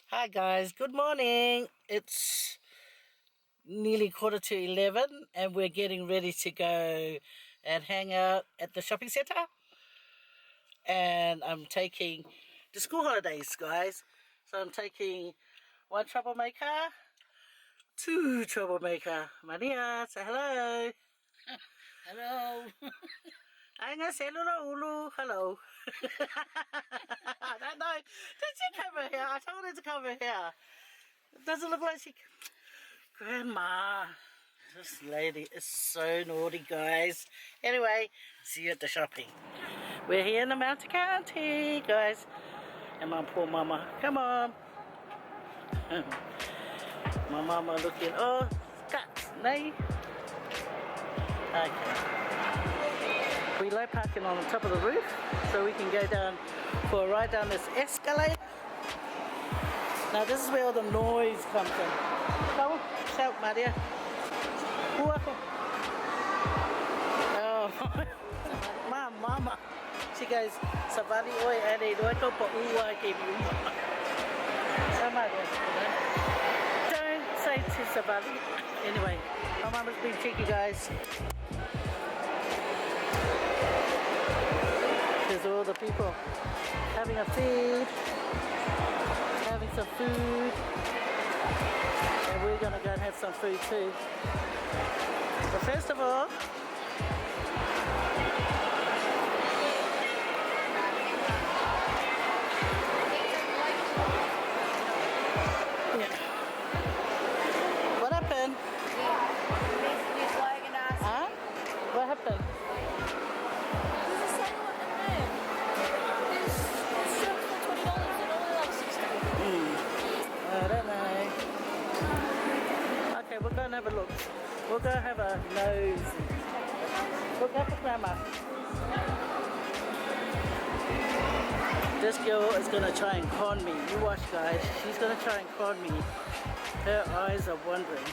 Hi guys, good morning. It's nearly 11:15 and we're getting ready to go and hang out at the shopping centre. And I'm taking the school holidays, guys. So I'm taking one troublemaker, two troublemaker. Maria, say hello. Hello. I'm gonna say ulu. Hello. I don't know. Did she come over here? I told her to come over here. It doesn't look like she... Grandma, this lady is so naughty, guys. Anyway, see you at the shopping. We're here in the Mounty County, guys. And my poor mama, come on. My mama looking, oh, guts, nay. Okay. We like parking on the top of the roof so we can go down for a ride down this escalator. Now this is where all the noise comes in. Come on, shout, Maria. Oh, my mama. She goes, Savali oi ane doito pa uwa ke uwa. Don't say to Savali. Anyway, my mama's been cheeky, guys. There's all the people having a feed, having some food, and we're gonna go and have some food too. But first of all, yeah. What happened? Huh? What happened? I don't know. Okay, we'll go and have a look. We'll go have a nose. We'll go for Grandma. This girl is going to try and con me. You watch, guys. She's going to try and con me. Her eyes are wandering.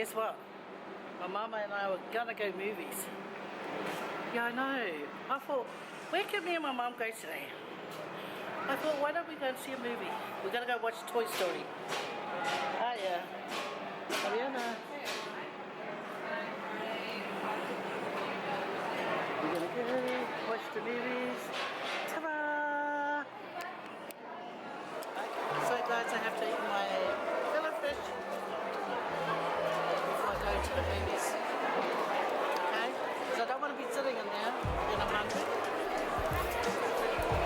guess what? My mama and I were gonna go movies. Yeah, I know. I thought, where can me and my mum go today? I thought, why don't we go and see a movie? We're gonna go watch Toy Story. Ah, yeah. Mariana. We're gonna go watch the movies. Ta-da! So guys, I have to eat my fillet fish before I go to the movies. Okay? Because I don't want to be sitting in there when I'm hungry.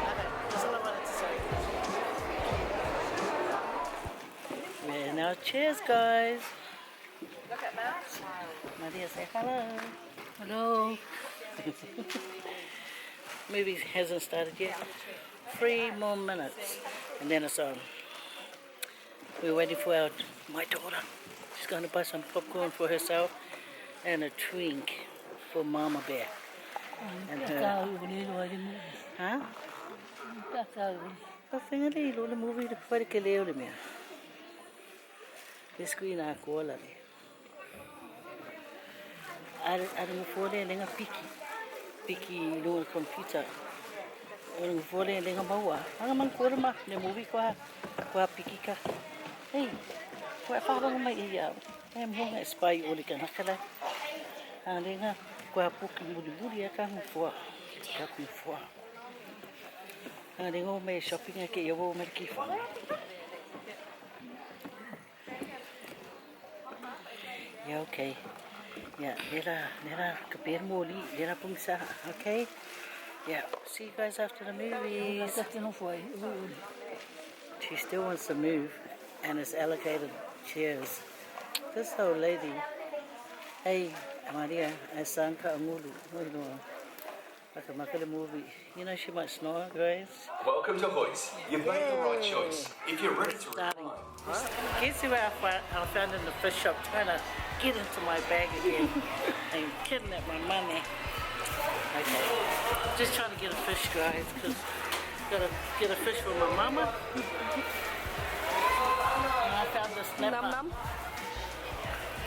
Okay, that's all I wanted to say. Yeah, now cheers guys. Look at that. Maria, say hello. Hello. Movie hasn't started yet. 3 more minutes and then it's on. We're waiting for my daughter. She's going to buy some popcorn for herself and a twink for Mama Bear. And her. Huh? Whawhenga lo le movie le whare ke leo le mea. Le screen a koala le. Are mo fole lenga piki lo computer. Ang fole lenga maua. Ang mang kurma le movie kwa piki ka. Hey, kwa parang mai iya. Ay mo nga spy uli ka nakala. Ang lenga kwa puki budi ka mo fo. Ka mo fo. Ang lenga may shopping ke yo mo ki fo. Yeah, okay. Yeah, nera kapir moli, nera pungsa, okay? Yeah, see you guys after the movies. She still wants to move, and it's allocated chairs. This old lady, hey, Maria, Asanka Amulu, the movie. You know she might snore, guys. Welcome to Hoy's. You've made the right choice. If you're ready to Starting. Guess who I found in the fish shop trying to get into my bag again and kidnap my money. Okay, just trying to get a fish, guys, because gotta get a fish for my mama. And I found the snapper.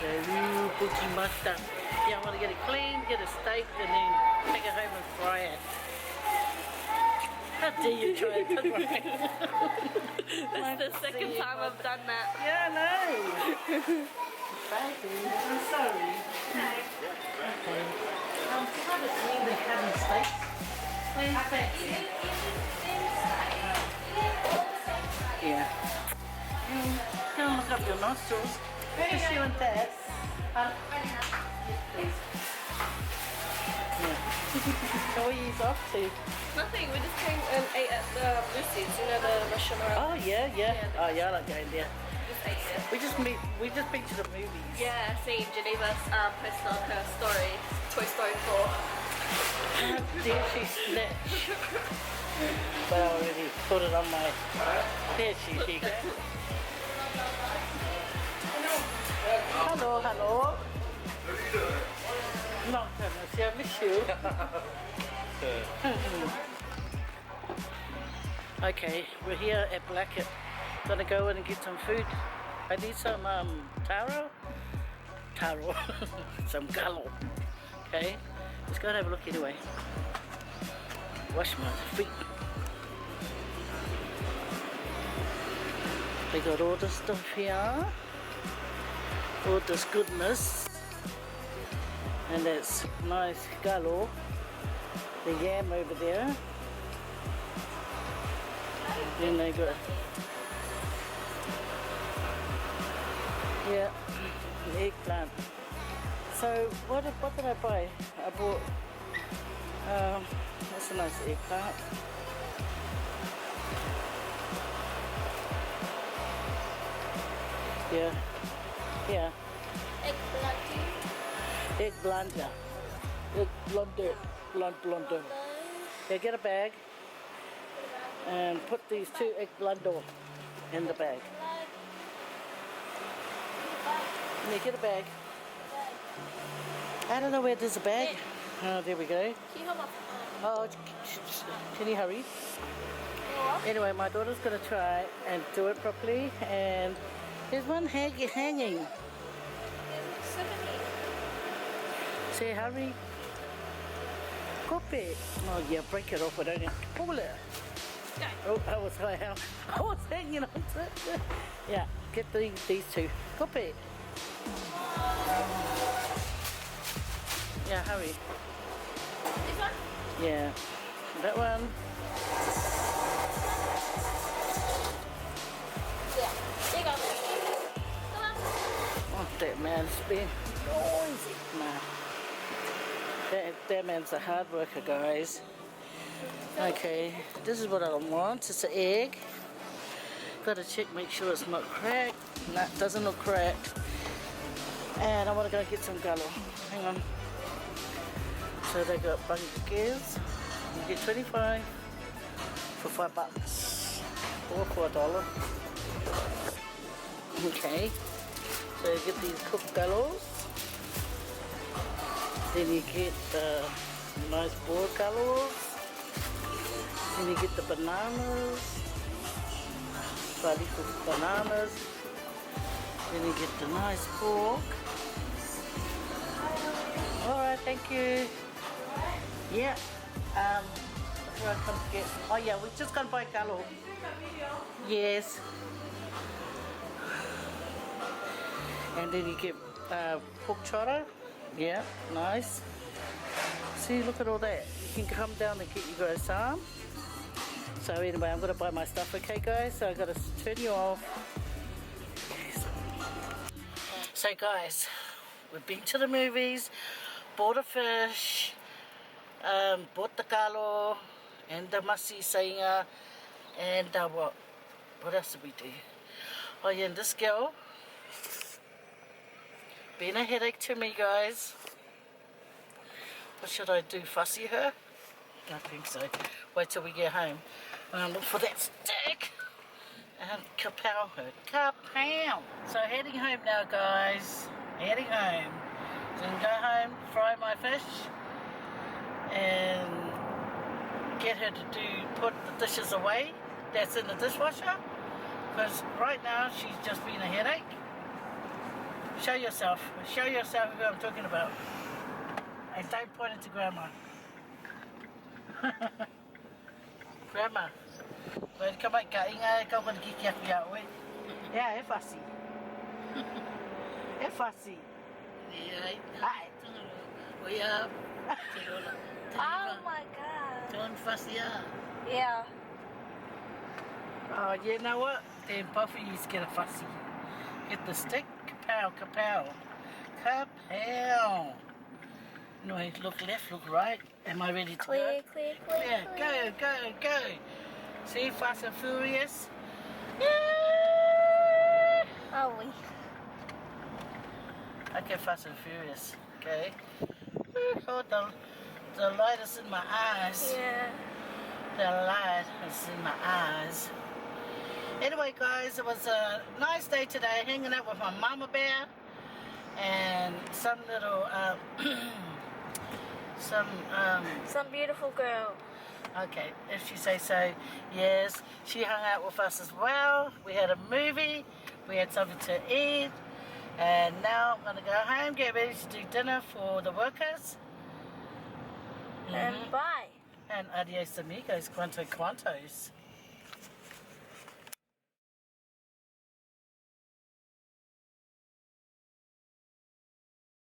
The new butchi mustard. Yeah, I want to get it clean, get it steaked, and then take it home and fry it. How dare you try it? This is the second time I've done that. Yeah, I know. Thank you. I'm sorry. Okay. Try to clean the cabin steaks. Please, thank you. Yeah. Go and look up your nostrils. Just you and Dad. Please. Yeah. So where are you off to? Nothing, we just came and ate at the Lucy's, you know, the restaurant around. Oh yeah. Oh yeah, I like going there. Just ate it. We just been to the movies. Yeah, seen Geneva's posted on her story, Toy Story 4. How dare she snitch? But I already put it on my... There she goes. Hello. How are you doing? Long time no see, I miss you. Okay, we're here at Blackett. Gonna go in and get some food. I need some taro, some gallo. Okay, let's go and have a look anyway. Wash my feet. They got all this stuff here, all this goodness, and that's nice gallo. The yam over there. Then they got, yeah, the eggplant. So what did I buy? I bought, that's a nice eggplant. Yeah. Eggblunter. Yeah, get a bag and put these 2 eggblunter in the bag. Yeah, get a bag. I don't know where there's a bag. Oh, there we go. Oh, can you hurry? Anyway, my daughter's going to try and do it properly, and there's one hanging. Say hurry. Kope. Oh yeah, break it off, don't you? Pull it. Oh, I was hanging on to it. Yeah, get these two. Kope. Yeah, hurry. This one? Yeah, that one. Yeah. There you go. Come on. Oh, that man's being noisy. Nah. That man's a hard worker, guys. Okay, this is what I want. It's an egg. Gotta check, make sure it's not cracked. No, it doesn't look cracked. And I want to go get some gallo. Hang on. So they got bunkers. You get 25 for $5 or for $1. Okay. So you get these cooked gallows. Then you get nice boiled gallows. Then you get the bananas. Slightly cooked bananas. Then you get the nice pork. Alright, thank you. Yeah. That's where I come to get. Oh yeah, we're just gonna buy gallo. Yes. And then you get pork chowder. Yeah, nice. See, look at all that. You can come down and get your guys some. So anyway, I'm gonna buy my stuff, okay guys? So I gotta turn you off. So guys, we've been to the movies, bought a fish, bought the gallo, and the masi sainga, and what? What else did we do? Oh yeah, and this girl, been a headache to me, guys. What should I do? Fussy her? I think so. Wait till we get home. Look for that stick and kapow her. Kapow! So heading home now, guys. Heading home. So I'm gonna go home, fry my fish, and get her to put the dishes away that's in the dishwasher. Because right now she's just been a headache. Show yourself who I'm talking about. And don't point it to Grandma. Grandma, wait, come on, inga kau kan kiki aku ya, wait. Yeah, fussy. Fussy. Hi. Oh my god. Don't fussy ya. Yeah. Oh, you know what? Then both of you get a fussy. Get the stick. Kapow, kapow. Kapow. No, look left, look right. Am I ready to Clear, go? clear, clear. Yeah, clear. go. See, Fast and Furious. Oh, we. Okay, Fast and Furious. Okay. Oh, the light is in my eyes. Yeah. The light is in my eyes. Anyway, guys, it was a nice day today, hanging out with my mama bear and some little Some beautiful girl. okay, if she say so. Yes, she hung out with us as well. We had a movie, we had something to eat, and now I'm gonna go home, get ready to do dinner for the workers. And bye. And adios amigos, quantos.